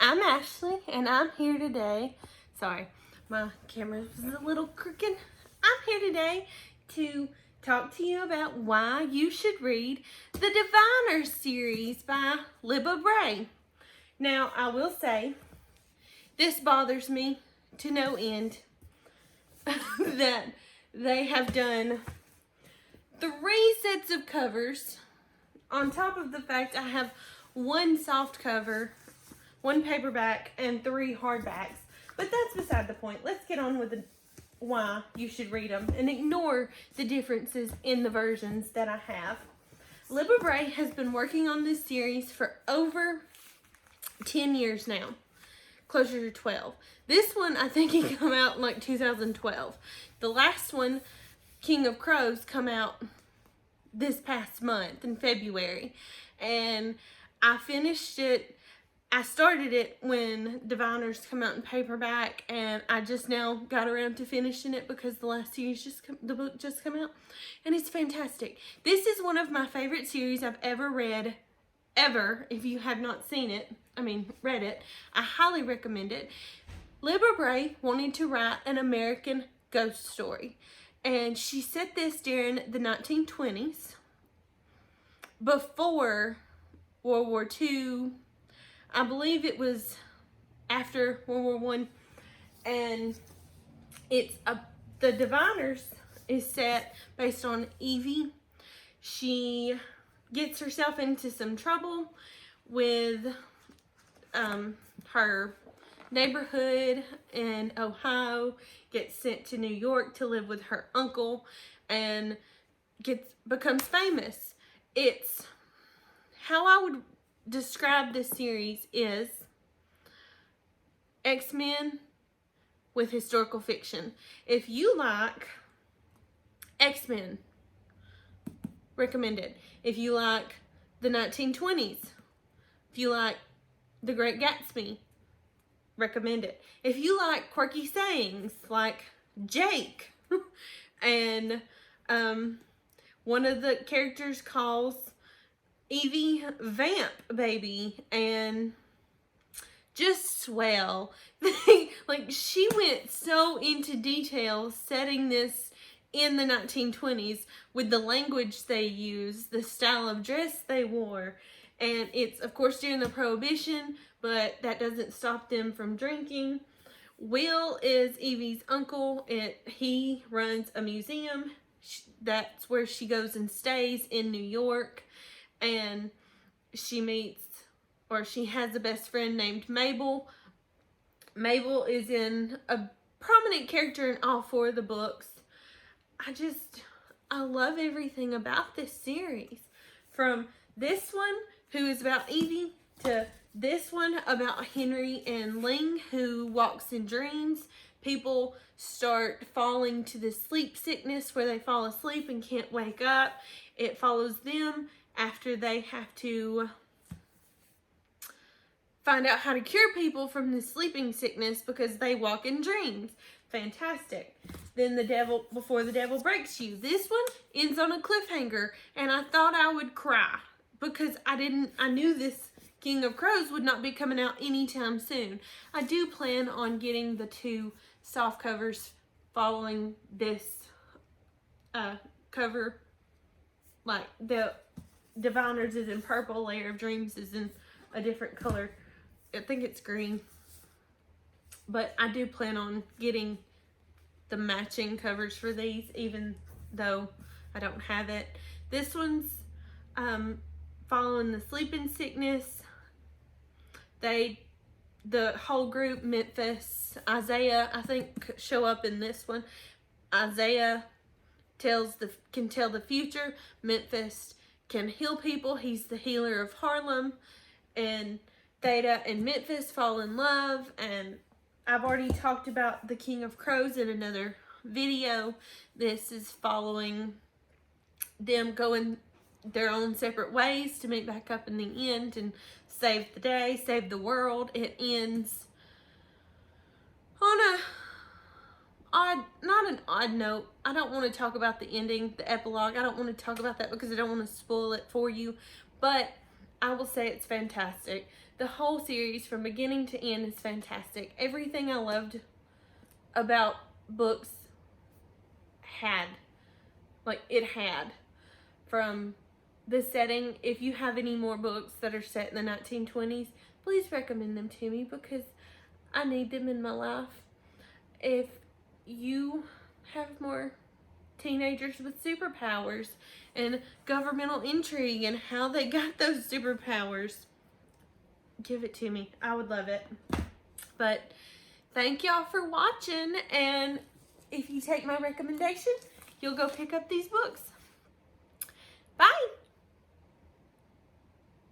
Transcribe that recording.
I'm Ashley, and I'm here today. Sorry, my camera is a little crooked. I'm here today to talk to you about why you should read the Diviners series by Libba Bray. Now, I will say, this bothers me to no end that they have done 3 sets of covers on top of the fact I have 1 soft cover, 1 paperback, and 3 hardbacks. But that's beside the point. Let's get on with why you should read them and ignore the differences in the versions that I have. Libba Bray has been working on this series for over 10 years now. Closer to 12. This one, I think it came out in like 2012. The last one, King of Crows, come out this past month in February. And I finished it. I started it when Diviners come out in paperback, and I just now got around to finishing it because the last series the book just come out, and it's fantastic. This is one of my favorite series I've ever read, ever. If you have not seen it, read it, I highly recommend it. Libba Bray wanted to write an American ghost story, and she set this during the 1920s, before World War II. I believe it was after World War I, and the Diviners is set based on Evie. She gets herself into some trouble with her neighborhood in Ohio, gets sent to New York to live with her uncle, and becomes famous. It's how I would describe this series is X-Men with historical fiction. If you like X-Men, recommend it. If you like the 1920s, if you like The Great Gatsby, recommend it. If you like quirky sayings like Jake and one of the characters calls Evie Vamp Baby, and just swell. Like, she went so into detail setting this in the 1920s with the language they used, the style of dress they wore, and it's of course during the Prohibition, but that doesn't stop them from drinking. Will is Evie's uncle. He runs a museum. That's where she goes and stays in New York. And she has a best friend named Mabel. Mabel is a prominent character in all 4 of the books. I love everything about this series. From this one, who is about Evie, to this one about Henry and Ling, who walks in dreams. People start falling to the sleep sickness where they fall asleep and can't wake up. It follows them after they have to find out how to cure people from the sleeping sickness because they walk in dreams. Fantastic. Then Before the Devil Breaks You. This one ends on a cliffhanger, and I thought I would cry because I knew this King of Crows would not be coming out anytime soon. I do plan on getting the 2 soft covers following this cover. Like, the Diviners is in purple, Layer of Dreams is in a different color. I think it's green. But I do plan on getting the matching covers for these, even though I don't have it. This one's following the sleeping sickness. The whole group, Memphis, Isaiah, I think, show up in this one. Isaiah can tell the future. Memphis can heal people. He's the healer of Harlem. And Theta and Memphis fall in love. And I've already talked about the King of Crows in another video. This is following them going their own separate ways to meet back up in the end and save the day, save the world. It ends on not an odd note. I don't want to talk about the ending, the epilogue. I don't want to talk about that because I don't want to spoil it for you. But I will say it's fantastic. The whole series from beginning to end is fantastic. Everything I loved about books had from the setting. If you have any more books that are set in the 1920s, please recommend them to me because I need them in my life. If you have more teenagers with superpowers and governmental intrigue and how they got those superpowers, give it to me. I would love it. But thank y'all for watching, and if you take my recommendation, you'll go pick up these books. Bye!